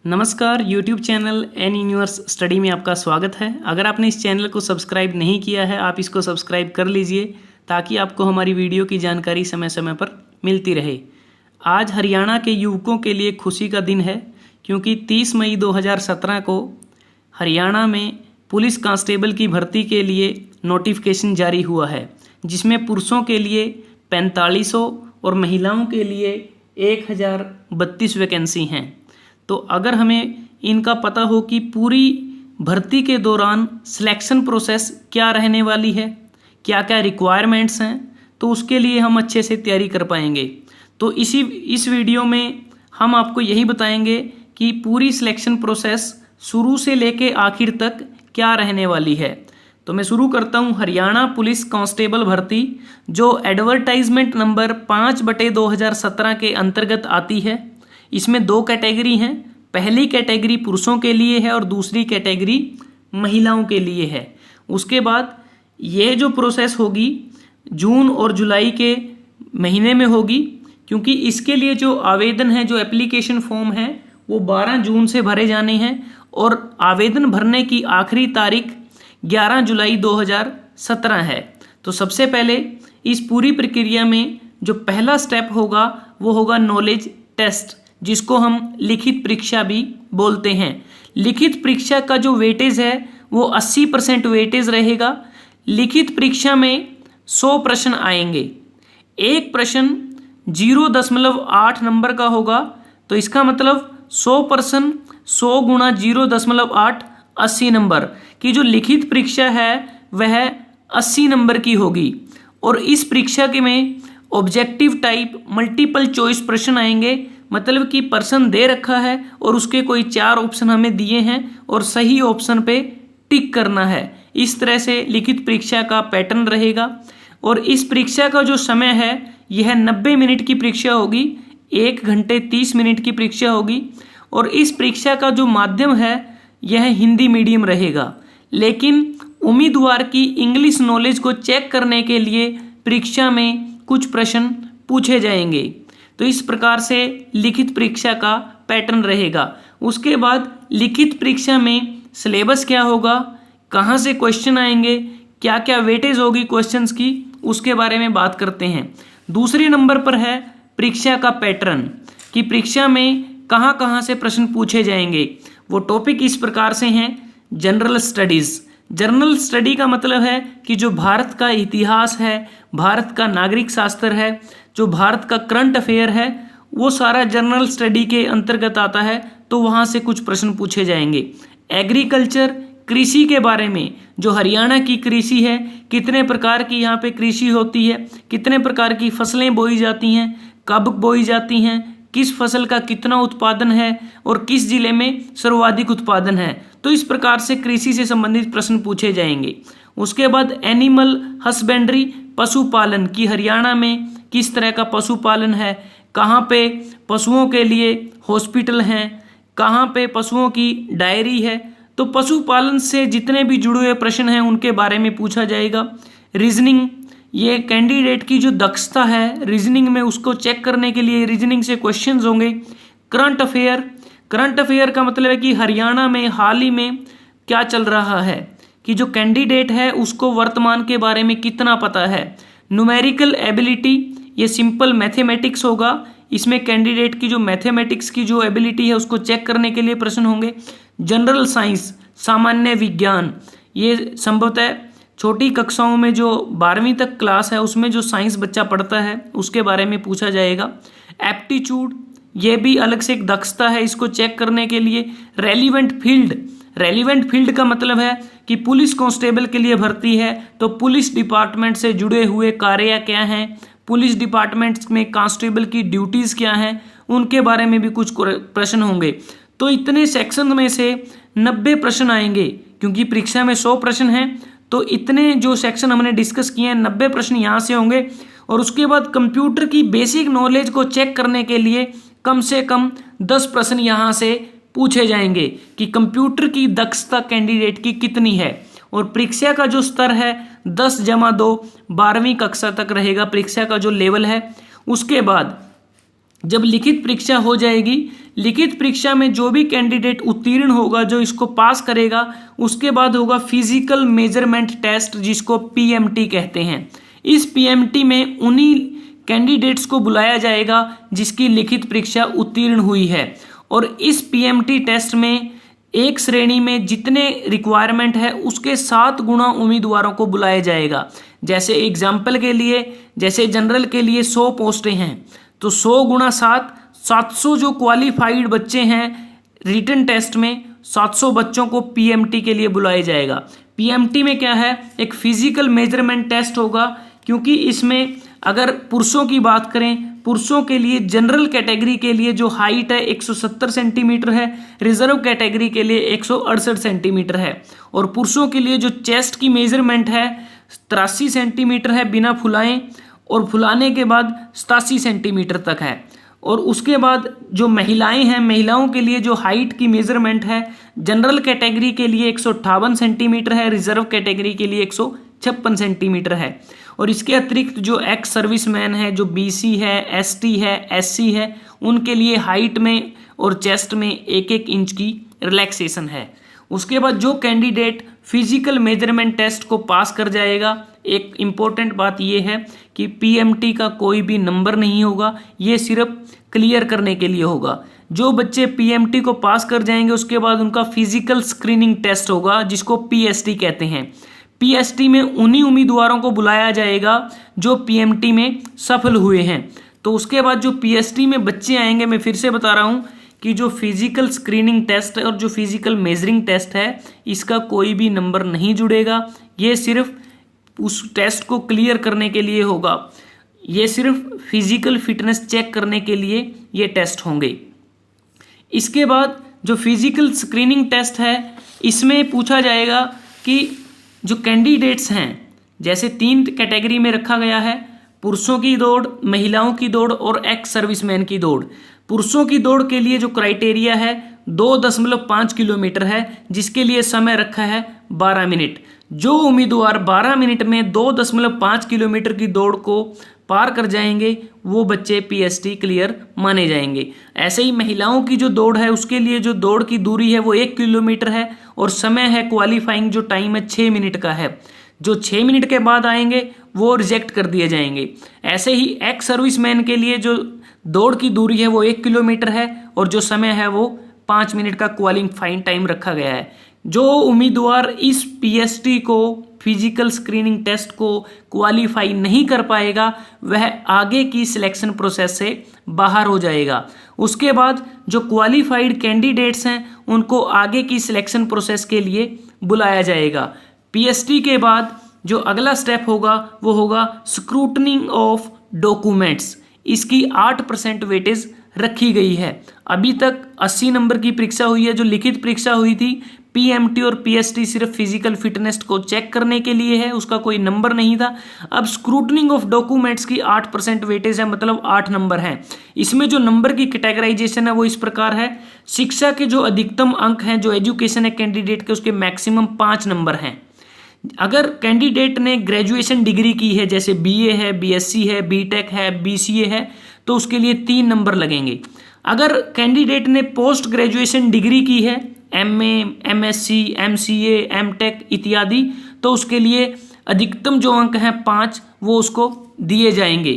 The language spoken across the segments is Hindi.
नमस्कार, YouTube channel N Universe Study में आपका स्वागत है। अगर आपने इस चैनल को सब्सक्राइब नहीं किया है, आप इसको सब्सक्राइब कर लीजिए ताकि आपको हमारी वीडियो की जानकारी समय समय पर मिलती रहे। आज हरियाणा के युवकों के लिए खुशी का दिन है क्योंकि 30 मई 2017 को हरियाणा में पुलिस कांस्टेबल की भर्ती के लिए नोटिफिकेशन जारी हुआ है, जिसमें पुरुषों के लिए 4500 और महिलाओं के लिए 1032 वैकेंसी हैं। तो अगर हमें इनका पता हो कि पूरी भर्ती के दौरान सिलेक्शन प्रोसेस क्या रहने वाली है, क्या क्या रिक्वायरमेंट्स हैं, तो उसके लिए हम अच्छे से तैयारी कर पाएंगे। तो इस वीडियो में हम आपको यही बताएंगे कि पूरी सिलेक्शन प्रोसेस शुरू से लेके आखिर तक क्या रहने वाली है। तो मैं शुरू करता हूँ। हरियाणा पुलिस कांस्टेबल भर्ती जो एडवर्टाइजमेंट नंबर 5/2017 के अंतर्गत आती है, इसमें 2 कैटेगरी हैं। पहली कैटेगरी पुरुषों के लिए है और दूसरी कैटेगरी महिलाओं के लिए है। उसके बाद ये जो प्रोसेस होगी जून और जुलाई के महीने में होगी, क्योंकि इसके लिए जो आवेदन है, जो एप्लीकेशन फॉर्म है, वो 12 जून से भरे जाने हैं और आवेदन भरने की आखिरी तारीख 11 जुलाई 2017 है। तो सबसे पहले इस पूरी प्रक्रिया में जो पहला स्टेप होगा वो होगा नॉलेज टेस्ट, जिसको हम लिखित परीक्षा भी बोलते हैं। लिखित परीक्षा का जो वेटेज है वो 80% वेटेज रहेगा। लिखित परीक्षा में 100 प्रश्न आएंगे। एक प्रश्न 0.8 नंबर का होगा, तो इसका मतलब 100 प्रश्न 100 गुणा 0.8 80 नंबर की जो लिखित परीक्षा है वह 80 नंबर की होगी। और इस परीक्षा के में ऑब्जेक्टिव टाइप मल्टीपल चॉइस प्रश्न आएंगे, मतलब कि प्रश्न दे रखा है और उसके कोई 4 ऑप्शन हमें दिए हैं और सही ऑप्शन पे टिक करना है। इस तरह से लिखित परीक्षा का पैटर्न रहेगा। और इस परीक्षा का जो समय है यह 90 मिनट की परीक्षा होगी, 1 घंटे 30 मिनट की परीक्षा होगी। और इस परीक्षा का जो माध्यम है यह हिंदी मीडियम रहेगा, लेकिन उम्मीदवार की इंग्लिश नॉलेज को चेक करने के लिए परीक्षा में कुछ प्रश्न पूछे जाएंगे। तो इस प्रकार से लिखित परीक्षा का पैटर्न रहेगा। उसके बाद लिखित परीक्षा में सिलेबस क्या होगा, कहाँ से क्वेश्चन आएंगे, क्या क्या वेटेज होगी क्वेश्चंस की, उसके बारे में बात करते हैं। दूसरे नंबर पर है परीक्षा का पैटर्न, कि परीक्षा में कहाँ कहाँ से प्रश्न पूछे जाएंगे। वो टॉपिक इस प्रकार से हैं। General studies. जनरल स्टडी का मतलब है कि जो भारत का इतिहास है, भारत का नागरिक शास्त्र है, जो भारत का करंट अफेयर है, वो सारा जनरल स्टडी के अंतर्गत आता है। तो वहाँ से कुछ प्रश्न पूछे जाएंगे। एग्रीकल्चर, कृषि के बारे में, जो हरियाणा की कृषि है, कितने प्रकार की यहाँ पे कृषि होती है, कितने प्रकार की फसलें बोई जाती हैं, कब बोई जाती हैं, किस फसल का कितना उत्पादन है और किस जिले में सर्वाधिक उत्पादन है। तो इस प्रकार से कृषि से संबंधित प्रश्न पूछे जाएंगे। उसके बाद एनिमल हस्बेंड्री, पशुपालन, की हरियाणा में किस तरह का पशुपालन है, कहाँ पे पशुओं के लिए हॉस्पिटल हैं, कहाँ पे पशुओं की डायरी है। तो पशुपालन से जितने भी जुड़े हुए प्रश्न हैं उनके बारे में पूछा जाएगा। रीजनिंग, ये कैंडिडेट की जो दक्षता है रीजनिंग में, उसको चेक करने के लिए रीजनिंग से क्वेश्चंस होंगे। करंट अफेयर, करंट अफेयर का मतलब है कि हरियाणा में हाल ही में क्या चल रहा है, कि जो कैंडिडेट है उसको वर्तमान के बारे में कितना पता है। न्यूमेरिकल एबिलिटी, ये सिंपल मैथमेटिक्स होगा, इसमें कैंडिडेट की जो मैथमेटिक्स की जो एबिलिटी है उसको चेक करने के लिए प्रश्न होंगे। जनरल साइंस, सामान्य विज्ञान, ये संभवतः छोटी कक्षाओं में जो 12वीं तक क्लास है उसमें जो साइंस बच्चा पढ़ता है उसके बारे में पूछा जाएगा। एप्टीट्यूड, ये भी अलग से एक दक्षता है, इसको चेक करने के लिए। रेलिवेंट फील्ड, रेलिवेंट फील्ड का मतलब है कि पुलिस कांस्टेबल के लिए भर्ती है तो पुलिस डिपार्टमेंट से जुड़े हुए कार्य क्या हैं, पुलिस डिपार्टमेंट में कांस्टेबल की ड्यूटीज़ क्या हैं, उनके बारे में भी कुछ प्रश्न होंगे। तो इतने सेक्शन में से 90 प्रश्न आएंगे, क्योंकि परीक्षा में 100 प्रश्न हैं। तो इतने जो सेक्शन हमने डिस्कस किए हैं, 90 प्रश्न यहाँ से होंगे। और उसके बाद कंप्यूटर की बेसिक नॉलेज को चेक करने के लिए कम से कम 10 प्रश्न यहाँ से पूछे जाएंगे कि कंप्यूटर की दक्षता कैंडिडेट की कितनी है। और परीक्षा का जो स्तर है 10+2 12वीं कक्षा तक रहेगा परीक्षा का जो लेवल है। उसके बाद जब लिखित परीक्षा हो जाएगी, लिखित परीक्षा में जो भी कैंडिडेट उत्तीर्ण होगा, जो इसको पास करेगा, उसके बाद होगा फिजिकल मेजरमेंट टेस्ट, जिसको पीएमटी कहते हैं। इस पीएमटी में उन्हीं कैंडिडेट्स को बुलाया जाएगा जिसकी लिखित परीक्षा उत्तीर्ण हुई है। और इस पीएमटी टेस्ट में एक श्रेणी में जितने रिक्वायरमेंट है उसके 7 गुना उम्मीदवारों को बुलाया जाएगा। जैसे एग्जाम्पल के लिए, जैसे जनरल के लिए 100 पोस्टें हैं, तो 100 गुना 7, 700 जो क्वालिफाइड बच्चे हैं रिटन टेस्ट में, 700 बच्चों को पीएमटी के लिए बुलाया जाएगा। पीएमटी में क्या है, एक फिजिकल मेजरमेंट टेस्ट होगा, क्योंककि इसमें अगर पुरुषों की बात करें, पुरुषों के लिए जनरल कैटेगरी के लिए जो हाइट है 170 सेंटीमीटर है, रिजर्व कैटेगरी के लिए 168 सेंटीमीटर है, और पुरुषों के लिए जो चेस्ट की मेजरमेंट है 83 सेंटीमीटर है बिना फुलाएं, और फुलाने के बाद 87 सेंटीमीटर तक है। और उसके बाद जो महिलाएं हैं, महिलाओं के लिए जो हाइट की मेजरमेंट है जनरल कैटेगरी के लिए 158 सेंटीमीटर है, रिजर्व कैटेगरी के लिए 156 सेंटीमीटर है। और इसके अतिरिक्त जो एक्स सर्विसमैन है, जो बीसी है, एसटी है, एससी है, उनके लिए हाइट में और चेस्ट में 1-1 इंच की रिलैक्सेशन है। उसके बाद जो कैंडिडेट फिजिकल मेजरमेंट टेस्ट को पास कर जाएगा, एक इम्पोर्टेंट बात यह है कि पीएमटी का कोई भी नंबर नहीं होगा, ये सिर्फ क्लियर करने के लिए होगा। जो बच्चे पीएमटी को पास कर जाएंगे उसके बाद उनका फिजिकल स्क्रीनिंग टेस्ट होगा, जिसको पीएसटी कहते हैं। पीएसटी में उन्हीं उम्मीदवारों को बुलाया जाएगा जो पीएमटी में सफल हुए हैं। तो उसके बाद जो पीएसटी में बच्चे आएंगे, मैं फिर से बता रहा हूँ कि जो फिजिकल स्क्रीनिंग टेस्ट है और जो फिजिकल मेजरिंग टेस्ट है, इसका कोई भी नंबर नहीं जुड़ेगा, ये सिर्फ उस टेस्ट को क्लियर करने के लिए होगा। ये सिर्फ फिजिकल फिटनेस चेक करने के लिए ये टेस्ट होंगे। इसके बाद जो फिजिकल स्क्रीनिंग टेस्ट है, इसमें पूछा जाएगा कि जो कैंडिडेट्स हैं, जैसे 3 कैटेगरी में रखा गया है, पुरुषों की दौड़, महिलाओं की दौड़ और एक्स सर्विसमैन की दौड़। पुरुषों की दौड़ के लिए जो क्राइटेरिया है 2.5 किलोमीटर है, जिसके लिए समय रखा है 12 मिनट। जो उम्मीदवार 12 मिनट में 2.5 किलोमीटर की दौड़ को पार कर जाएंगे, वो बच्चे पीएसटी क्लियर माने जाएंगे। ऐसे ही महिलाओं की जो दौड़ है, उसके लिए जो दौड़ की दूरी है वो 1 किलोमीटर है, और समय है क्वालिफाइंग जो टाइम है 6 मिनट का है। जो 6 मिनट के बाद आएंगे वो रिजेक्ट कर दिए जाएंगे। ऐसे ही एक्स सर्विसमैन के लिए जो दौड़ की दूरी है वो 1 किलोमीटर है, और जो समय है वो 5 मिनट का क्वालिफाइंग टाइम रखा गया है। जो उम्मीदवार इस पीएसटी को, फिजिकल स्क्रीनिंग टेस्ट को क्वालिफाई नहीं कर पाएगा, वह आगे की सिलेक्शन प्रोसेस से बाहर हो जाएगा। उसके बाद जो क्वालिफाइड कैंडिडेट्स हैं उनको आगे की सिलेक्शन प्रोसेस के लिए बुलाया जाएगा। पीएसटी के बाद जो अगला स्टेप होगा वो होगा स्क्रूटनिंग ऑफ डॉक्यूमेंट्स। इसकी 8% वेटेज रखी गई है। अभी तक 80 नंबर की परीक्षा हुई है, जो लिखित परीक्षा हुई थी। पीएमटी और पीएसटी सिर्फ फिजिकल फिटनेस को चेक करने के लिए है, उसका कोई नंबर नहीं था। अब स्क्रूटनिंग ऑफ डॉक्यूमेंट्स की 8% वेटेज है, मतलब 8 नंबर हैं। इसमें जो नंबर की कैटेगराइजेशन है वो इस प्रकार है। शिक्षा के जो अधिकतम अंक हैं, जो एजुकेशन है कैंडिडेट के, उसके मैक्सिमम 5 नंबर हैं। अगर कैंडिडेट ने ग्रेजुएशन डिग्री की है, जैसे बीए है, बीएससी है, बीटेक है, बीसीए है, तो उसके लिए 3 नंबर लगेंगे। अगर कैंडिडेट ने पोस्ट ग्रेजुएशन डिग्री की है, एमए, एमएससी, एमसीए, एमटेक इत्यादि, तो उसके लिए अधिकतम जो अंक हैं 5, वो उसको दिए जाएंगे।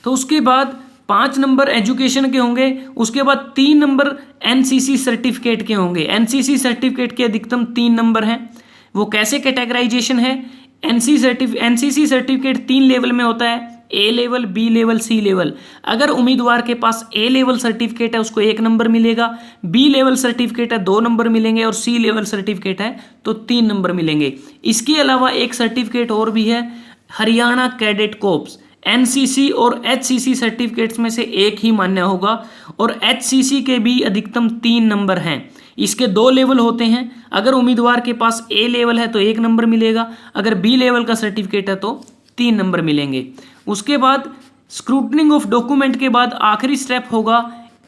तो उसके बाद 5 नंबर एजुकेशन के होंगे। उसके बाद 3 नंबर एनसीसी सर्टिफिकेट के होंगे। एनसीसी सर्टिफिकेट के अधिकतम 3 नंबर हैं। वो कैसे कैटेगराइजेशन है? एनसीसी सर्टिफिकेट 3 लेवल में होता है, ए लेवल, बी लेवल, सी लेवल। अगर उम्मीदवार के पास ए लेवल सर्टिफिकेट है उसको 1 नंबर मिलेगा, बी लेवल सर्टिफिकेट है 2 नंबर मिलेंगे, और सी लेवल सर्टिफिकेट है तो 3 नंबर मिलेंगे। इसके अलावा एक सर्टिफिकेट और भी है, हरियाणा कैडेट कोर्प्स। एनसीसी और एचसीसी सर्टिफिकेट्स में से एक ही मान्य होगा, और एचसीसी के भी अधिकतम 3 नंबर हैं। इसके 2 लेवल होते हैं। अगर उम्मीदवार के पास ए लेवल है तो 1 नंबर मिलेगा, अगर बी लेवल का सर्टिफिकेट है तो 3 नंबर मिलेंगे। उसके बाद स्क्रूटनिंग ऑफ डॉक्यूमेंट के बाद आखिरी स्टेप होगा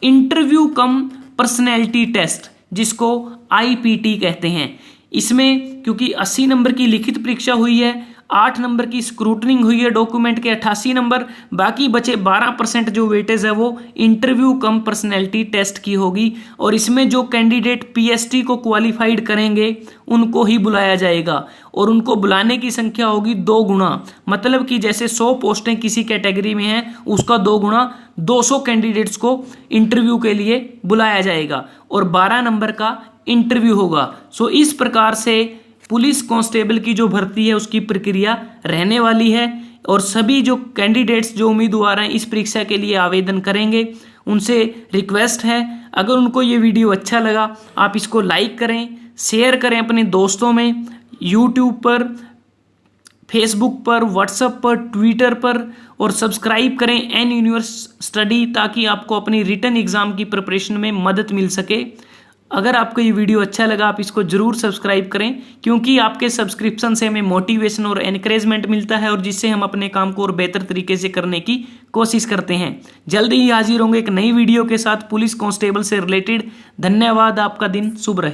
इंटरव्यू कम पर्सनैलिटी टेस्ट, जिसको आईपीटी कहते हैं। इसमें क्योंकि 80 नंबर की लिखित परीक्षा हुई है, 8 नंबर की स्क्रूटनिंग हुई है डॉक्यूमेंट के 88 नंबर, बाकी बचे 12% जो वेटेज है वो इंटरव्यू कम पर्सनैलिटी टेस्ट की होगी। और इसमें जो कैंडिडेट पीएसटी को क्वालिफाइड करेंगे उनको ही बुलाया जाएगा, और उनको बुलाने की संख्या होगी 2 गुना। मतलब कि जैसे 100 पोस्टें किसी कैटेगरी में हैं, उसका 2 गुना 200 कैंडिडेट्स को इंटरव्यू के लिए बुलाया जाएगा, और 12 नंबर का इंटरव्यू होगा। सो इस प्रकार से पुलिस कांस्टेबल की जो भर्ती है उसकी प्रक्रिया रहने वाली है। और सभी जो कैंडिडेट्स, जो उम्मीदवार हैं इस परीक्षा के लिए आवेदन करेंगे, उनसे रिक्वेस्ट है, अगर उनको ये वीडियो अच्छा लगा आप इसको लाइक करें, शेयर करें अपने दोस्तों में, यूट्यूब पर, फेसबुक पर, व्हाट्सएप पर, ट्विटर पर, और सब्सक्राइब करें एन यूनिवर्स स्टडी, ताकि आपको अपनी रिटन एग्जाम की प्रिपरेशन में मदद मिल सके। अगर आपको ये वीडियो अच्छा लगा आप इसको जरूर सब्सक्राइब करें, क्योंकि आपके सब्सक्रिप्शन से हमें मोटिवेशन और एनकरेजमेंट मिलता है, और जिससे हम अपने काम को और बेहतर तरीके से करने की कोशिश करते हैं। जल्दी ही हाजिर होंगे एक नई वीडियो के साथ पुलिस कांस्टेबल से रिलेटेड। धन्यवाद, आपका दिन शुभ रहे।